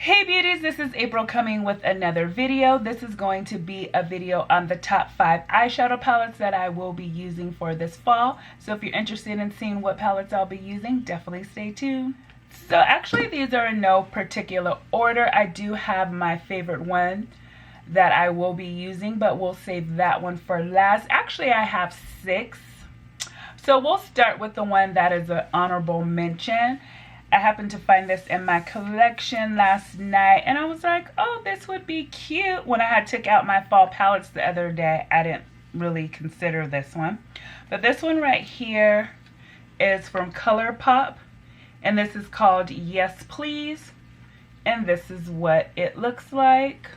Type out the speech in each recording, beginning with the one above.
Hey beauties, this is April coming with another video. This is going to be a video on the top 5 eyeshadow palettes that I will be using for this fall. So if you're interested in seeing what palettes I'll be using, definitely stay tuned. So actually these are in no particular order. I do have my favorite one that I will be using, but we'll save that one for last. Actually I have 6. So we'll start with the one that is an honorable mention. I happened to find this in my collection last night and I was like, oh, this would be cute. When I had took out my fall palettes the other day, I didn't really consider this one. But this one right here is from COLOURPOP and this is called Yes Please. And this is what it looks like.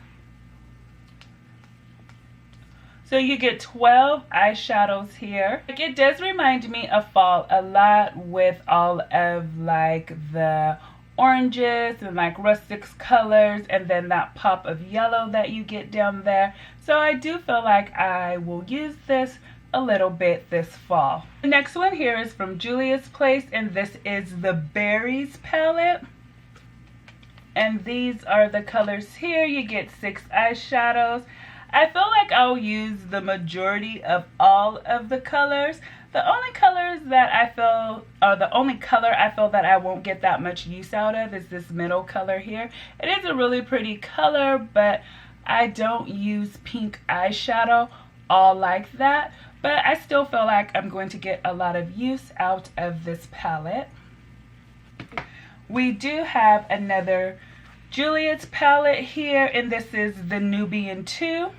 So you get 12 eyeshadows here. It does remind me of fall a lot with all of like the oranges and like rustic colors and then that pop of yellow that you get down there. So I do feel like I will use this a little bit this fall. The next one here is from Juvia's Place and this is the Berries palette. And these are the colors here. You get 6 eyeshadows. I feel like I'll use the majority of all of the colors. The only colors that I feel, or the only color I feel that I won't get that much use out of is this middle color here. It is a really pretty color, but I don't use pink eyeshadow all like that. But I still feel like I'm going to get a lot of use out of this palette. We do have another Juvia's palette here, and this is the Nubian 2.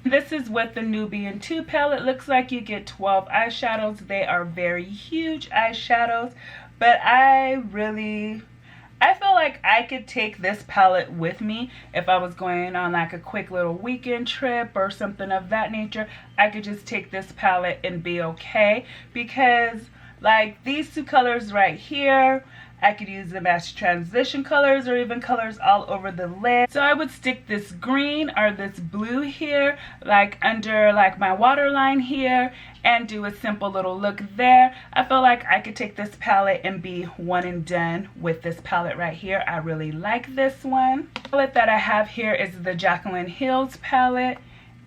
This is what the Nubian 2 palette looks like. You get 12 eyeshadows. They are very huge eyeshadows, but I feel like I could take this palette with me if I was going on like a quick little weekend trip or something of that nature. I could just take this palette and be okay, because like these 2 colors right here, I could use them as transition colors or even colors all over the lid. So I would stick this green or this blue here, like under like my waterline here, and do a simple little look there. I feel like I could take this palette and be one and done with this palette right here. I really like this one. The palette that I have here is the Jaclyn Hill's palette.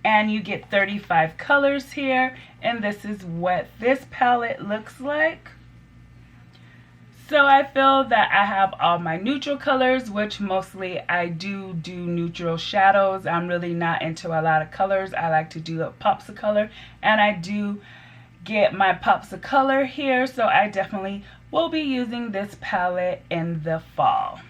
And you get 35 colors here. And this is what this palette looks like. So I feel that I have all my neutral colors, which mostly I do neutral shadows. I'm really not into a lot of colors. I like to do pops of color, and I do get my pops of color here. So I definitely will be using this palette in the fall.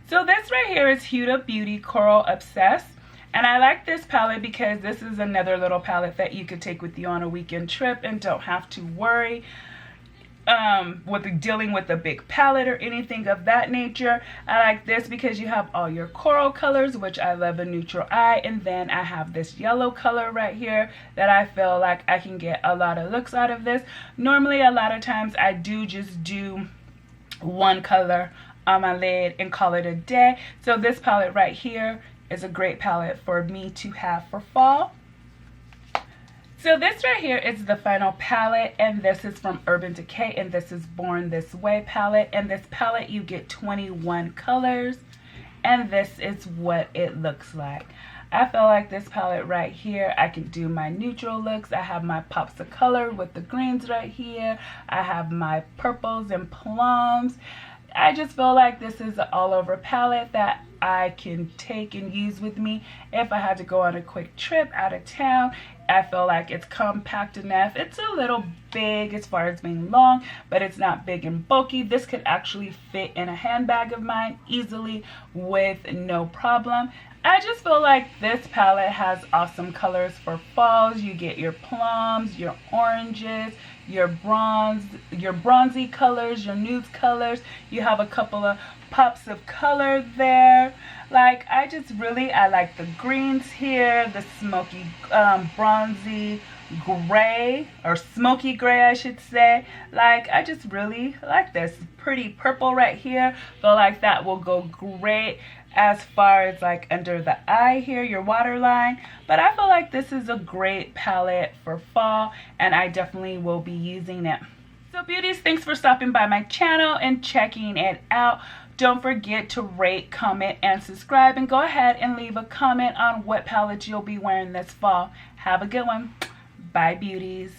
So this right here is Huda Beauty Coral Obsessed. And I like this palette because this is another little palette that you could take with you on a weekend trip and don't have to worry with dealing with a big palette or anything of that nature. I like this because you have all your coral colors, which I love a neutral eye, and then I have this yellow color right here that I feel like I can get a lot of looks out of this. Normally a lot of times I do just do one color on my lid and call it a day. So this palette right here is a great palette for me to have for fall. So this right here is the final palette, and this is from Urban Decay, and this is Born This Way palette. And this palette you get 21 colors, and this is what it looks like. I feel like this palette right here, I can do my neutral looks. I have my pops of color with the greens right here. I have my purples and plums. I just feel like this is an all-over palette that I can take and use with me if I had to go on a quick trip out of town. I feel like it's compact enough. It's a little big as far as being long, but it's not big and bulky. This could actually fit in a handbag of mine easily with no problem. I just feel like this palette has awesome colors for falls. You get your plums, your oranges, your bronzy colors, your nude colors. You have a couple of pops of color there. Like I like the greens here, the smoky bronzy gray, or smoky gray I should say. Like I just really like this pretty purple right here. Feel like that will go great as far as like under the eye here, your waterline. But I feel like this is a great palette for fall, and I definitely will be using it. So beauties, thanks for stopping by my channel and checking it out. Don't forget to rate, comment, and subscribe. And go ahead and leave a comment on what palette you'll be wearing this fall. Have a good one. Bye beauties.